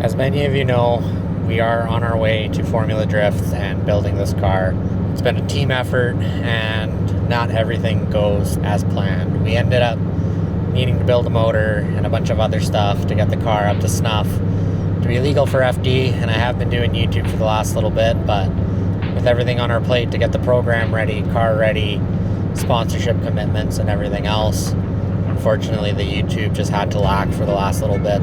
As many of you know, we are on our way to Formula Drift and building this car. It's been a team effort and not everything goes as planned. We ended up needing to build a motor and a bunch of other stuff to get the car up to snuff to be legal for FD, and I have been doing YouTube for the last little bit, but with everything on our plate to get the program ready, car ready, sponsorship commitments and everything else, unfortunately the YouTube just had to lack for the last little bit.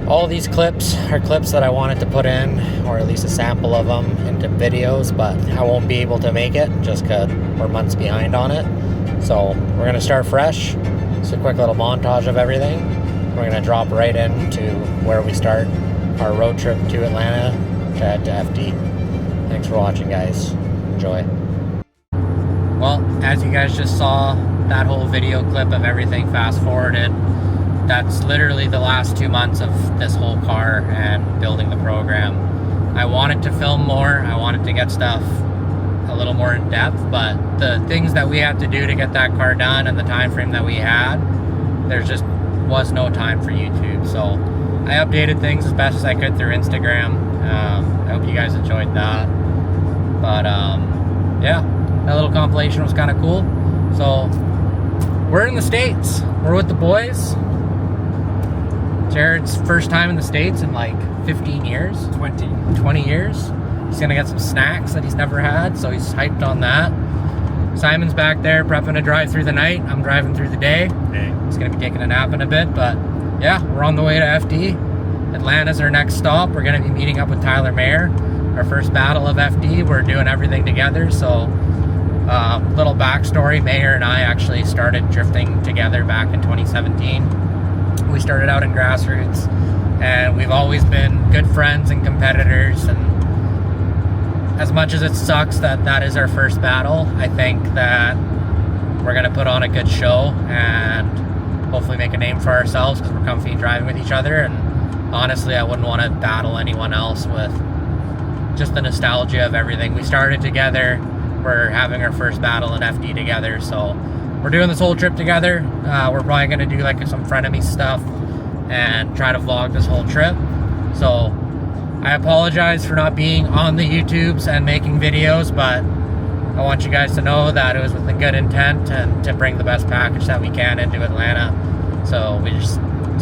All these clips are clips that I wanted to put in, or at least a sample of them, into videos, but I won't be able to make it just because we're months behind on it. So we're going to start fresh. It's a quick little montage of everything. We're going to drop right into where we start our road trip to Atlanta to head to FD. Thanks for watching, guys. Enjoy. Well, as you guys just saw, that whole video clip of everything fast forwarded, that's literally the last 2 months of this whole car and building the program. I wanted to film more, I wanted to get stuff a little more in depth, but the things that we had to do to get that car done and the time frame that we had, there just was no time for YouTube. So I updated things as best as I could through Instagram. I hope you guys enjoyed that. But yeah, that little compilation was kind of cool. So we're in the States, we're with the boys. Jared's first time in the States in like 15 years. 20 years. He's gonna get some snacks that he's never had, so he's hyped on that. Simon's back there prepping to drive through the night. I'm driving through the day. He's gonna be taking a nap in a bit, but yeah, we're on the way to FD. Atlanta's our next stop. We're gonna be meeting up with Tyler Mayer. Our first battle of FD. We're doing everything together, so little backstory, Mayer and I actually started drifting together back in 2017. We started out in grassroots, and we've always been good friends and competitors, and as much as it sucks that that is our first battle, I think that we're going to put on a good show and hopefully make a name for ourselves because we're comfy driving with each other. And honestly, I wouldn't want to battle anyone else with just the nostalgia of everything. We started together, we're having our first battle in FD together, so we're doing this whole trip together. We're probably going to do like some frenemy stuff and try to vlog this whole trip. So I apologize for not being on the YouTubes and making videos, but I want you guys to know that it was with a good intent and to bring the best package that we can into Atlanta. So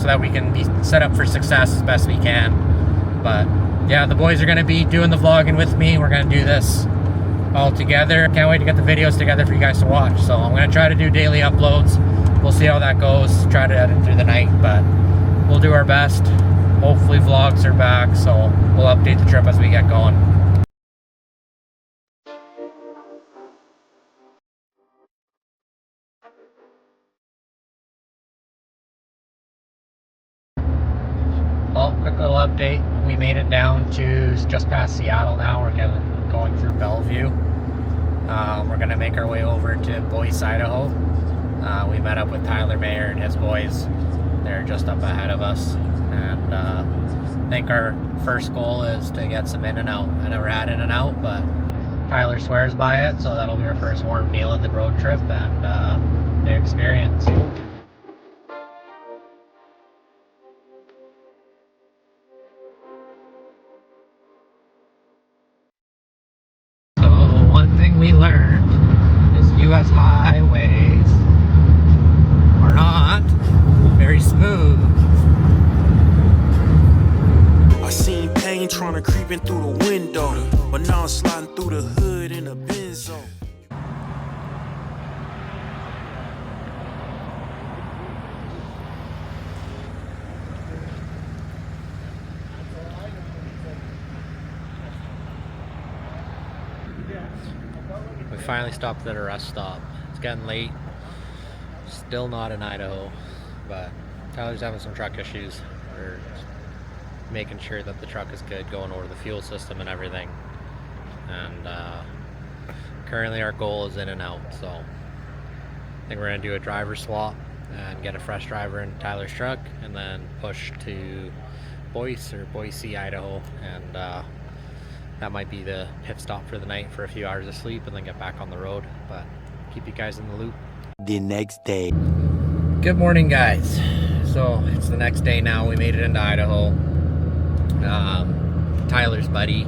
that we can be set up for success as best we can. But yeah, the boys are going to be doing the vlogging with me. We're going to do this all together. Can't wait to get the videos together for you guys to watch. So I'm going to try to do daily uploads. We'll see how that goes. Try to edit through the night, but we'll do our best. Hopefully vlogs are back, so we'll update the trip as we get going. Well, quick little update. We made it down to just past Seattle now. We're going through Bellevue. We're going to make our way over to Boise, Idaho. We met up with Tyler Mayer and his boys. They're just up ahead of us. And I think our first goal is to get some In-N-Out. I never had In-N-Out, but Tyler swears by it, so that'll be our first warm meal of the road trip and new experience. One thing we learned is U.S. highways are not very smooth. I seen pain trying to creep in through the window, but now I'm sliding through the hood in a Benzo. We finally stopped at a rest stop. It's getting late. Still not in Idaho, but Tyler's having some truck issues. We're making sure that the truck is good, going over the fuel system and everything. And currently our goal is In-N-Out, so I think we're going to do a driver swap and get a fresh driver in Tyler's truck and then push to Boise, Idaho, and that might be the pit stop for the night for a few hours of sleep and then get back on the road, but keep you guys in the loop. The next day. Good morning, guys. So it's the next day now. We made it into Idaho. Tyler's buddy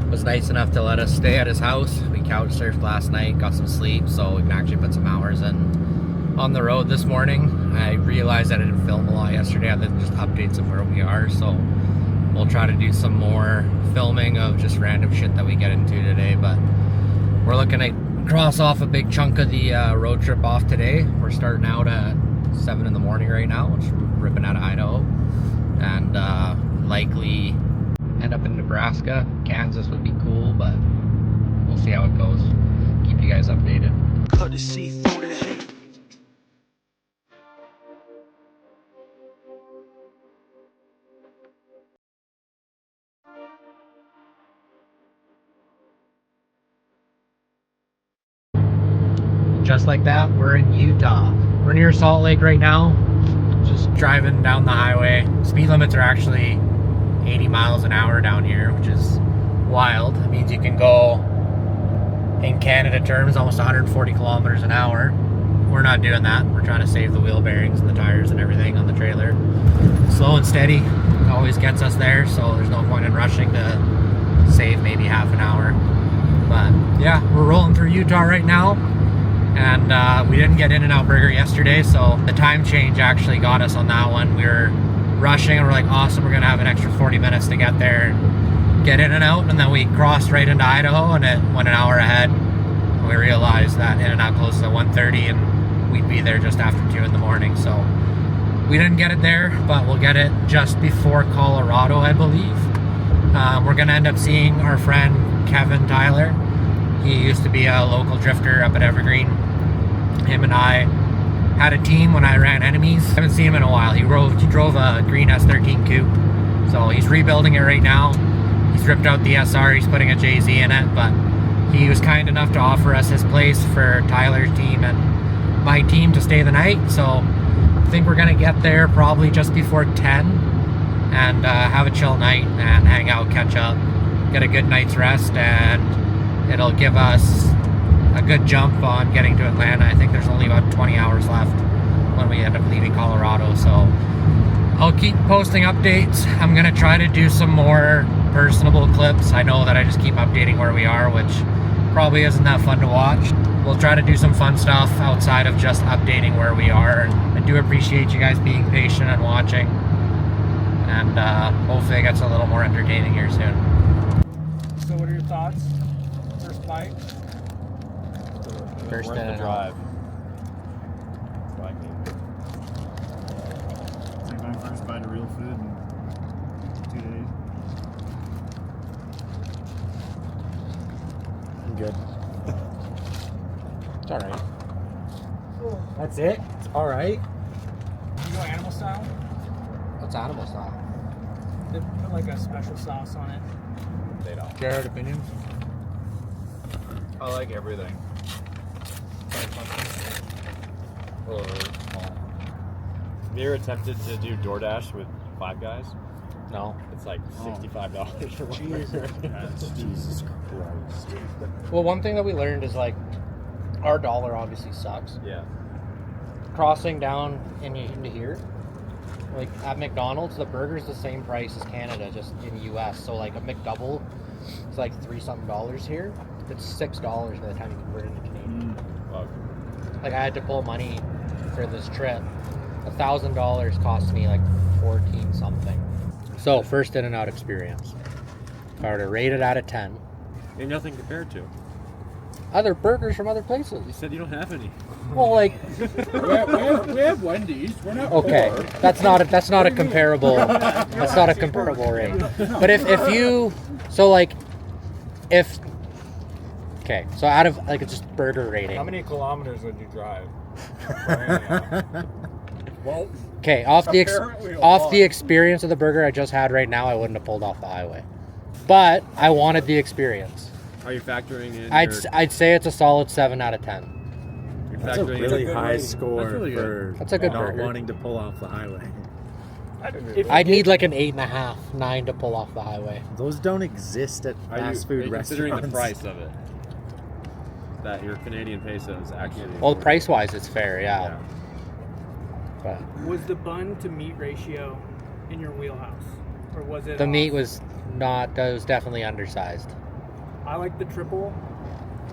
was nice enough to let us stay at his house. We couch surfed last night, got some sleep, so we can actually put some hours in on the road this morning. I realized I didn't film a lot yesterday, other than just updates of where we are, so we'll try to do some more filming of just random shit that we get into today. But we're looking to cross off a big chunk of the road trip off today. We're starting out at 7 in the morning right now, which we're ripping out of Idaho, and likely end up in Nebraska. Kansas would be cool, but we'll see how it goes. Keep you guys updated. Cut to see through the hate. Just like that, we're in Utah. We're near Salt Lake right now, just driving down the highway. Speed limits are actually 80 miles an hour down here, which is wild. It means you can go, in Canada terms, almost 140 kilometers an hour. We're not doing that. We're trying to save the wheel bearings and the tires and everything on the trailer. Slow and steady always gets us there, so there's no point in rushing to save maybe half an hour. But yeah, we're rolling through Utah right now. And we didn't get In-N-Out Burger yesterday, so the time change actually got us on that one. We were rushing and we're like, awesome, we're gonna have an extra 40 minutes to get there and get In-N-Out, and then we crossed right into Idaho and it went an hour ahead. And we realized that In-N-Out closes at 1:30 and we'd be there just after 2 in the morning. So we didn't get it there, but we'll get it just before Colorado, I believe. We're gonna end up seeing our friend Kevin Tyler. He used to be a local drifter up at Evergreen. Him and I had a team when I ran Enemies. I haven't seen him in a while. He drove a green S13 coupe. So he's rebuilding it right now. He's ripped out the SR, he's putting a JZ in it, but he was kind enough to offer us his place for Tyler's team and my team to stay the night. So I think we're gonna get there probably just before 10 and have a chill night and hang out, catch up, get a good night's rest, and it'll give us a good jump on getting to Atlanta. I think there's only about 20 hours left when we end up leaving Colorado, so I'll keep posting updates. I'm gonna try to do some more personable clips. I know that I just keep updating where we are, which probably isn't that fun to watch. We'll try to do some fun stuff outside of just updating where we are, and I do appreciate you guys being patient and watching, and hopefully it gets a little more entertaining here soon. So what are your thoughts? First bite? First Worth the In-N-Out. drive. Like it. It's like my first bite of real food in 2 days. I'm good. It's alright. That's it? It's alright? You go animal style? What's animal style? They put like a special sauce on it. They don't. Jared, opinion? I like everything. Or small. Have you ever attempted to do DoorDash with Five Guys? No. It's like $65 for one burger. Jesus Christ. Well, one thing that we learned is like, our dollar obviously sucks. Yeah. Crossing down into here, like at McDonald's, the burger's the same price as Canada, just in the US. So like a McDouble is like $3-something here. It's $6 by the time you convert it into Canadian. Well, Like I had to pull money for this trip. $1,000 cost me like 14 something. So first In-N-Out experience. If I were to rate it out of 10. ain't nothing compared to. Other burgers from other places. You said you don't have any. Well, like we have Wendy's. We're not okay, poor. that's not a comparable. That's not a comparable rate. But if you okay, so out of like just burger rating. How many kilometers would you drive? Well, Okay, Apparently a off lot. the experience of the burger I just had right now, I wouldn't have pulled off the highway. But I wanted the experience. Are you factoring in? I'd say it's a solid 7 out of 10. You're That's a factoring really in high rating. score That's really good. for That's a good not burger. wanting to pull off the highway. I'd need like an 8.5, 9 to pull off the highway. Those don't exist at Are you fast food considering restaurants. the price of it? That your Canadian pesos actually. Well, price wise, it's fair, yeah. But Was the bun to meat ratio in your wheelhouse? Or was it? The meat off? was not. It was definitely undersized. I like the triple.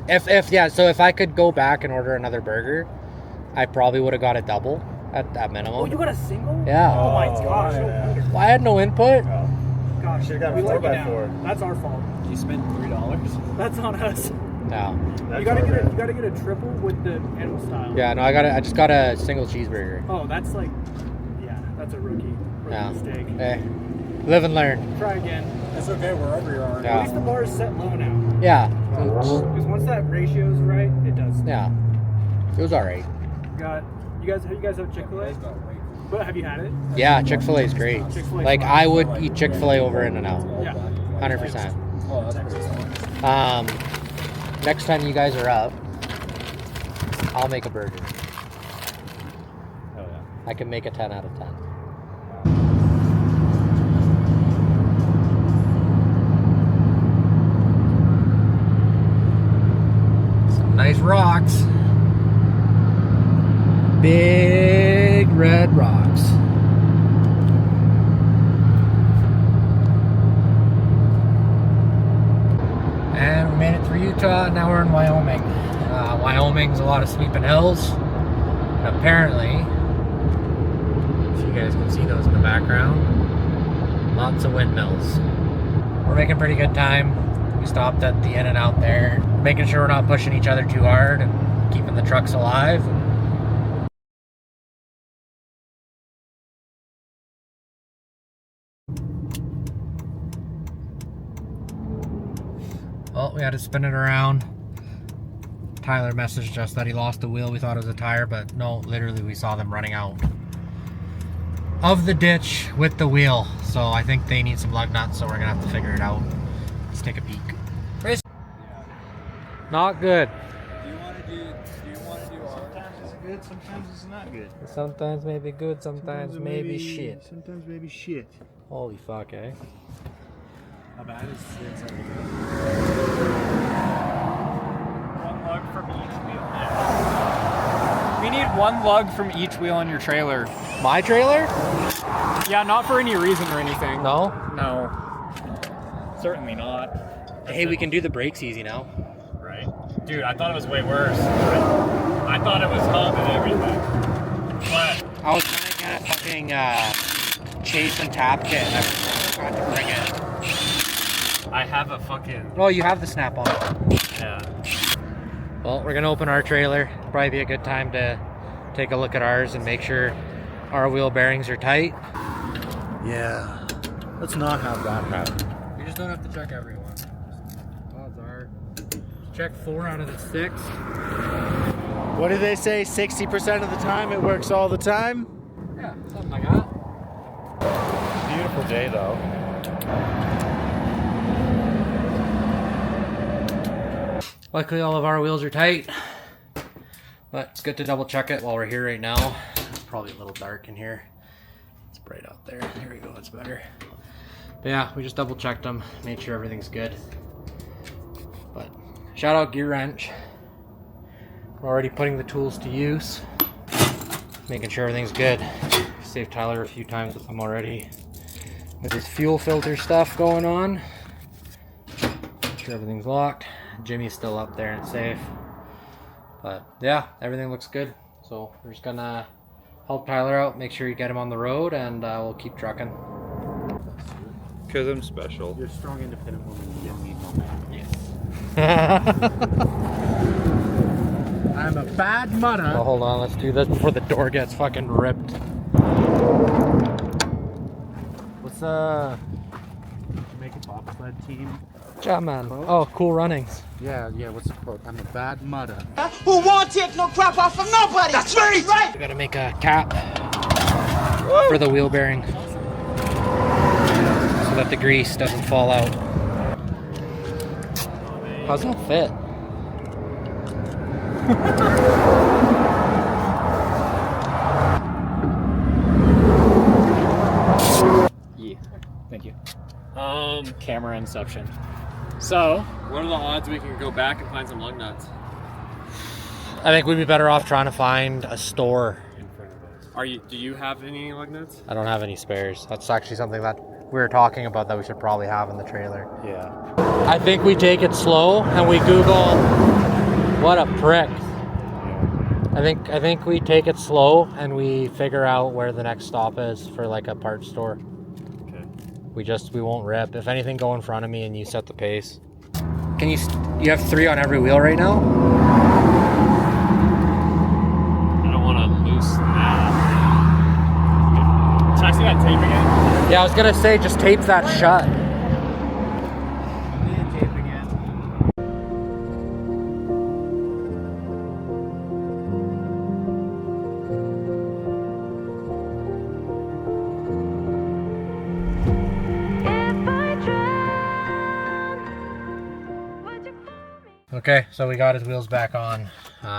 So if I could go back and order another burger, I probably would have got a double at minimum. Oh, you got a single? Yeah. Oh my gosh. yeah. Well, I had no input. Gosh, Should've got a we let you 4x4. down. That's our fault. You spent $3? That's on us. No. You gotta get a triple with the animal style. Yeah, no, I just got a single cheeseburger. Oh, that's like, yeah, that's a rookie Yeah. mistake. Hey, live and learn. Try again. It's okay wherever you are. Yeah. At least the bar is set low now. Yeah. Because once that ratio's right, it does. Yeah. It was alright. You guys have Chick-fil-A? But have you had it? Yeah, Chick-fil-A is great. Chick-fil-A Like, fine. I would eat Chick-fil-A over In-N-Out. Yeah. 100%. Oh, that's pretty Next time you guys are up, I'll make a burger. Oh yeah. I can make a 10 out of 10. Some nice rocks. Big red rocks. And we made it through Utah, now we're in Wyoming. Wyoming's a lot of sweeping hills. And apparently, if you guys can see those in the background, lots of windmills. We're making pretty good time. We stopped at the In-N-Out there, making sure we're not pushing each other too hard and keeping the trucks alive. Well, we had to spin it around. Tyler messaged us that he lost a wheel. We thought it was a tire, but no, literally we saw them running out of the ditch with the wheel. So I think they need some lug nuts, so we're gonna have to figure it out. Let's take a peek. Chris? Not good. Do you want to do ours? Sometimes it's good, sometimes it's not good. Sometimes maybe good, sometimes maybe shit. Sometimes maybe shit. Holy fuck, eh? How bad is it? One lug from each wheel. We need one lug from each wheel on your trailer. My trailer? Yeah, not for any reason or anything. No? No. Certainly not. Hey, we can do the brakes easy now. Right? Dude, I thought it was way worse. I thought it was hub and everything. But I was trying to get a fucking chase and tap kit and I forgot to bring it. I have a fucking Oh, you have the snap on. yeah. Well, we're gonna open our trailer. Probably be a good time to take a look at ours and make sure our wheel bearings are tight. Yeah. Let's not have that happen. You just don't have to check everyone. Odds are, check 4 out of the 6. What do they say? 60% of the time it works all the time? Yeah, something like that. Beautiful day though. Luckily, all of our wheels are tight, but it's good to double check it while we're here right now. It's probably a little dark in here. It's bright out there. There we go, it's better. But yeah, we just double checked them, made sure everything's good. But shout out Gear Wrench. We're already putting the tools to use, making sure everything's good. Saved Tyler a few times with them already. With his fuel filter stuff going on. Make sure everything's locked. Jimmy's still up there and safe. But yeah, everything looks good. So we're just gonna help Tyler out, make sure you get him on the road, and we'll keep trucking. Because I'm special. You're a strong, independent woman. You didn't need no man. I'm a bad mother. Oh, hold on, let's do this before the door gets fucking ripped. What's make a bobsled team? Job, man. Oh, cool runnings. Yeah, what's the quote? I'm a bad mother. Who won't take no crap off from nobody. That's right. We gotta make a cap for the wheel bearing so that the grease doesn't fall out. How's that fit? Yeah. Thank you. Camera inception. So, What are the odds we can go back and find some lug nuts? I think we'd be better off trying to find a store. Do you have any lug nuts? I don't have any spares. That's actually something that we were talking about that we should probably have in the trailer. Yeah. I think we take it slow and we Google. What a prick. I think we take it slow and we figure out where the next stop is for like a parts store. Okay. We won't rip. If anything, go in front of me and you set the pace. Can you have 3 on every wheel right now? I don't want to loosen that. Can I see that tape again? Yeah, I was gonna say just tape that shut. Tape again. Okay, so we got his wheels back on.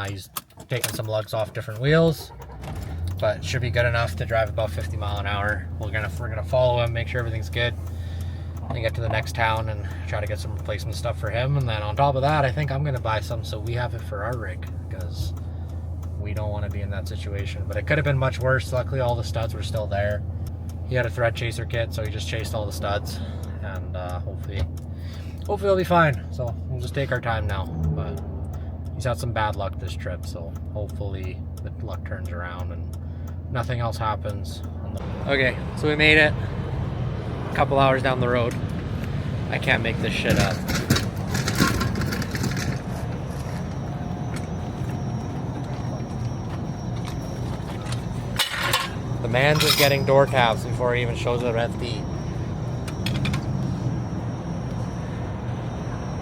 He's taking some lugs off different wheels, but should be good enough to drive about 50 mile an hour. We're gonna follow him, make sure everything's good, and get to the next town and try to get some replacement stuff for him. And then on top of that, I think I'm gonna buy some so we have it for our rig, because we don't want to be in that situation. But it could have been much worse. Luckily, all the studs were still there. He had a thread chaser kit, so he just chased all the studs, and hopefully it'll be fine. So we'll just take our time now. But he's had some bad luck this trip, so hopefully the luck turns around and nothing else happens. Okay, so we made it a couple hours down the road. I can't make this shit up. The man's just getting door tabs before he even shows the red feet.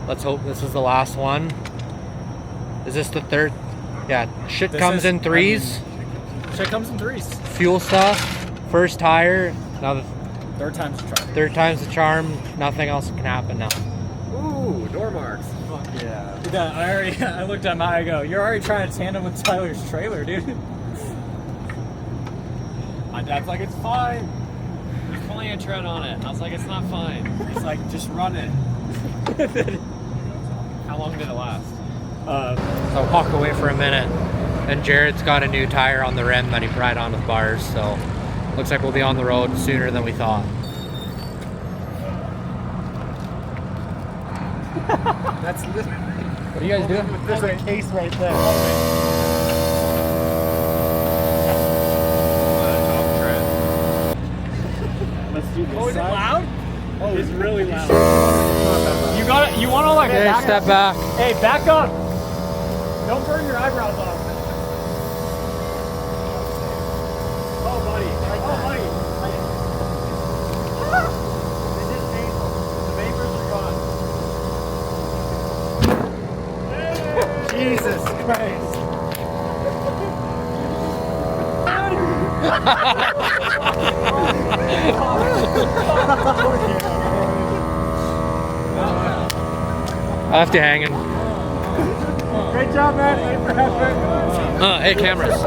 Let's hope this is the last one. Is this the third? Yeah, shit comes in threes. Shit comes in threes. Fuel stuff, first tire, now the Third time's the charm. third time's the charm. Nothing else can happen now. Ooh, door marks. Fuck yeah. Dude, I looked at my, I go, you're already trying to tandem with Tyler's trailer, dude. My dad's like, it's fine. There's plenty of tread on it. I was like, it's not fine. He's like, just run it. How long did it last? So I'll walk away for a minute, and Jared's got a new tire on the rim that he pried on with bars, so looks like we'll be on the road sooner than we thought. That's literally. What are you guys doing? There's a case right there. Let's do this. Oh, is it side. loud? Oh, it's really loud. You want to like Okay, back step up. back. Hey, back up. Don't burn your eyebrows off. Oh, buddy. Oh, buddy. This is painful. The vapors are gone. Jesus Christ. I left you hanging. Great job, man. Thanks for having Hey, cameras.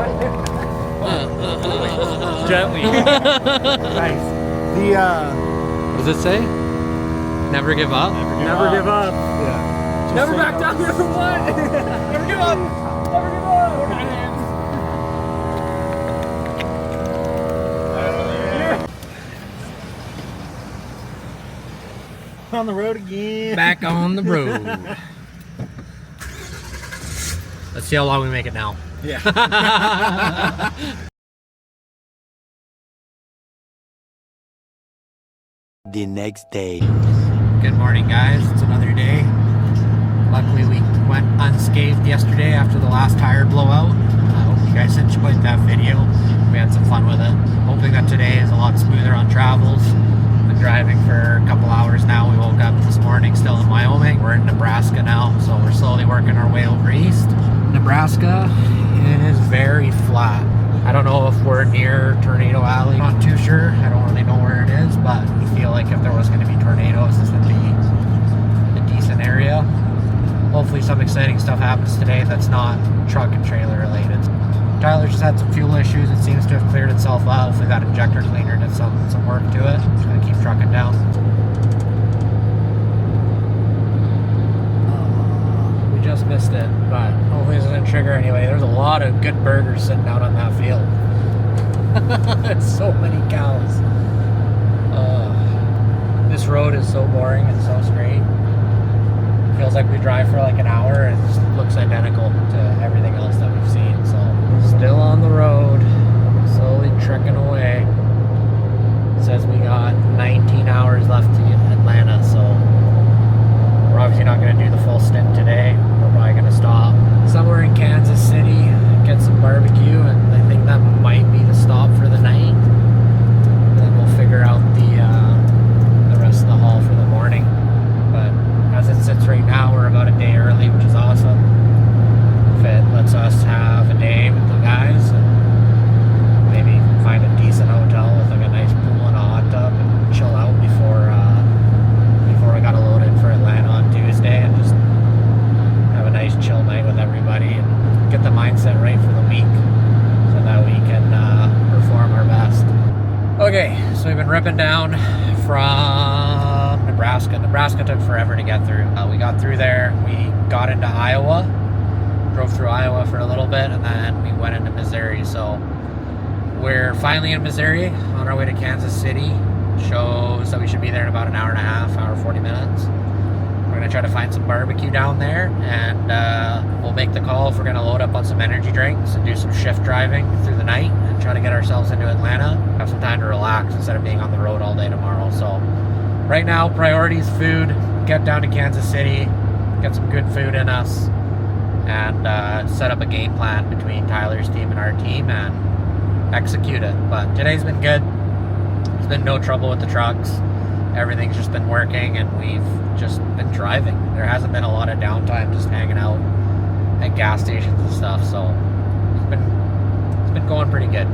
Gently. Nice. The What does it say? Never give up? never give up. Yeah. Never back down. Never what? Never give up. Never give up. On the road again. Back on the road. Let's see how long we make it now. Yeah. The next day. Good morning, guys. It's another day. Luckily, we went unscathed yesterday after the last tire blowout. I hope you guys enjoyed that video. We had some fun with it. Hoping that today is a lot smoother on travels. Been driving for a couple hours now. We woke up this morning still in Wyoming. We're in Nebraska now, so we're slowly working our way over east. Nebraska, it is very flat. I don't know if we're near Tornado Alley. Not too sure. I don't really know where it is, but we feel like if there was going to be tornadoes, this would be a decent area. Hopefully some exciting stuff happens today that's not truck and trailer related. Tyler just had some fuel issues. It seems to have cleared itself out. Hopefully that injector cleaner did some work to it. Just going to keep trucking down. We just missed it, but hopefully this doesn't trigger anyway. There's a lot of good burgers sitting out on that field. So many cows. road is so boring and so straight. Feels like we drive for like an hour and it just looks identical to everything else that we've seen. So still on the road, slowly trekking away. It says we got 19 hours left to Atlanta, so we're obviously not going to do the full stint today. We're probably going to stop somewhere in Kansas City, get some barbecue, and I think that might be the stop for the night. And then we'll figure out the rest of the haul for the morning. But as it sits right now, we're about a day early, which is awesome. If it lets us have a day with the guys and maybe find a decent hotel with like a nice pool and a hot tub and chill out before we gotta load in for Atlanta on Tuesday, and just have a nice chill night with everybody and get the mindset right for the week so that we can perform our best. Okay, so we've been ripping down from Nebraska. Nebraska took forever to get through. We got through there, we got into Iowa, drove through Iowa for a little bit, and then we went into Missouri. So we're finally in Missouri, on our way to Kansas City. Shows that we should be there in about an hour and a half, hour 40 minutes. We're gonna try to find some barbecue down there, and we'll make the call if we're gonna load up on some energy drinks and do some shift driving through the night and try to get ourselves into Atlanta. Have some time to relax instead of being on the road all day tomorrow. So right now, priorities food, get down to Kansas City, get some good food in us, and set up a game plan between Tyler's team and our team and execute it. But today's been good. There's been no trouble with the trucks. Everything's just been working, and we've just been driving. There hasn't been a lot of downtime, just hanging out at gas stations and stuff. So it's been going pretty good.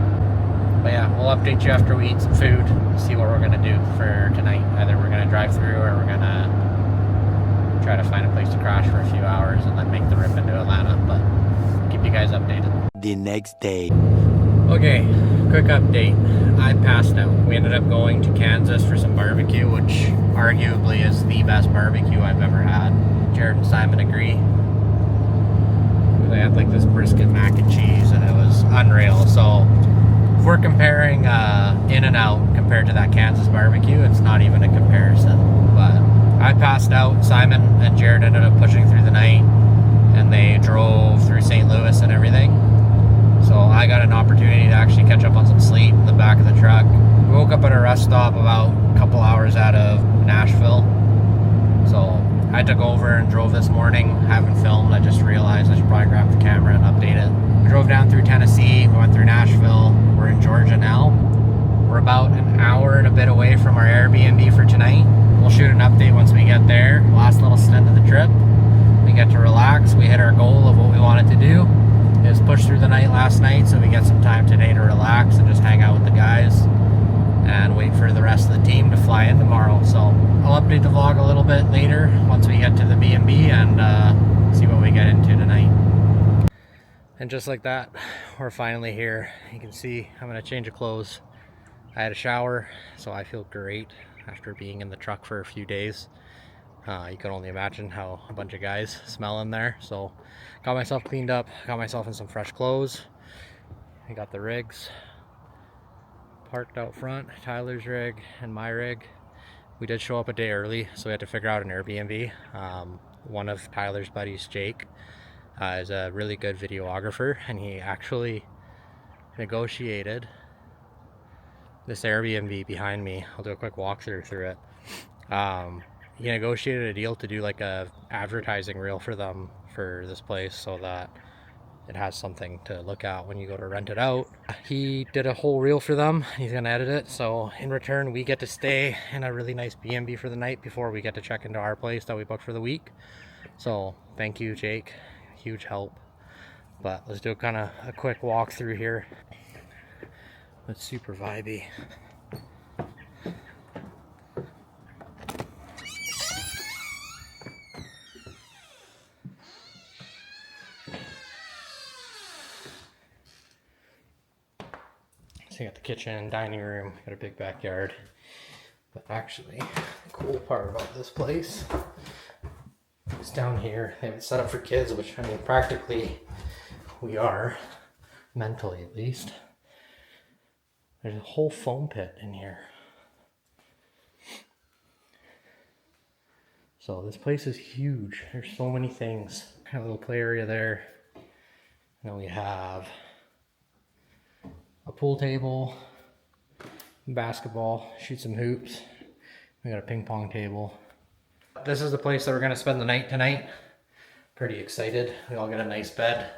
But yeah, we'll update you after we eat some food, see what we're gonna do for tonight. Either we're gonna drive through, or we're gonna try to find a place to crash for a few hours and then make the rip into Atlanta. But keep you guys updated. The next day. Okay, quick update. I passed out. We ended up going to Kansas for some barbecue, which arguably is the best barbecue I've ever had. Jared and Simon agree. They had like this brisket mac and cheese, and it was unreal. So if we're comparing In-N-Out compared to that Kansas barbecue, it's not even a comparison. But I passed out. Simon and Jared ended up pushing through the night, and they drove through St. Louis and everything. So I got an opportunity to actually catch up on some sleep in the back of the truck. We woke up at a rest stop about a couple hours out of Nashville. So I took over and drove this morning. Haven't filmed. I just realized I should probably grab the camera and update it. We drove down through Tennessee. We went through Nashville. We're in Georgia now. We're about an hour and a bit away from our Airbnb for tonight. We'll shoot an update once we get there. Last little stint of the trip. We get to relax. We hit our goal of what we wanted to do. Is push through the night last night, so we get some time today to relax and just hang out with the guys and wait for the rest of the team to fly in tomorrow. So I'll update the vlog a little bit later once we get to the B&B and see what we get into tonight. And just like that, we're finally here. You can see I'm gonna change of clothes. I had a shower, so I feel great after being in the truck for a few days. You can only imagine how a bunch of guys smell in there. So got myself cleaned up, got myself in some fresh clothes. I got the rigs parked out front, Tyler's rig and my rig. We did show up a day early, so we had to figure out an Airbnb. One of Tyler's buddies, Jake, is a really good videographer, and he actually negotiated this Airbnb behind me. I'll do a quick walkthrough through it. He negotiated a deal to do like a advertising reel for them for this place, so that it has something to look at when you go to rent it out. He did a whole reel for them. He's gonna edit it, so in return we get to stay in a really nice B&B for the night before we get to check into our place that we booked for the week. So thank you, Jake, huge help. But let's do kind of a quick walk through here. It's super vibey. So you got the kitchen, dining room, got a big backyard. But actually, the cool part about this place is down here. They have it set up for kids, which, I mean, practically we are, mentally at least. There's a whole foam pit in here. So this place is huge. There's so many things. Got a little play area there. And then we have a pool table, basketball, shoot some hoops. We got a ping pong table. This is the place that we're gonna spend the night tonight. Pretty excited. We all got a nice bed.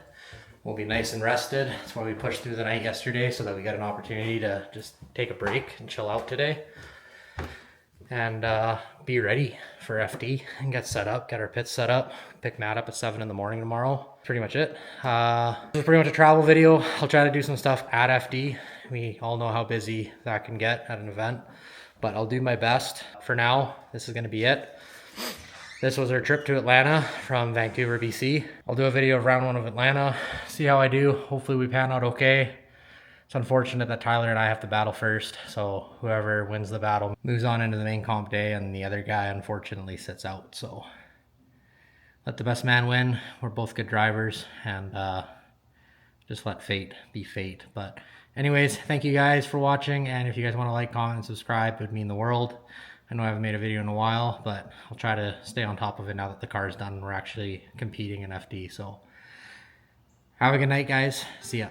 We'll be nice and rested. That's why we pushed through the night yesterday, so that we got an opportunity to just take a break and chill out today. And be ready for FD and get set up, get our pits set up, pick Matt up at 7 in the morning tomorrow. Pretty much it. This is pretty much a travel video. I'll try to do some stuff at FD. We all know how busy that can get at an event, but I'll do my best. For now, this is gonna be it. This was our trip to Atlanta from Vancouver, BC. I'll do a video of round 1 of Atlanta, see how I do. Hopefully we pan out okay. It's unfortunate that Tyler and I have to battle first, so whoever wins the battle moves on into the main comp day, and the other guy unfortunately sits out. So let the best man win. We're both good drivers, and just let fate be fate. But anyways, thank you guys for watching, and if you guys want to like, comment, and subscribe, it would mean the world. I know I haven't made a video in a while, but I'll try to stay on top of it now that the car is done and we're actually competing in FD. So have a good night, guys. See ya.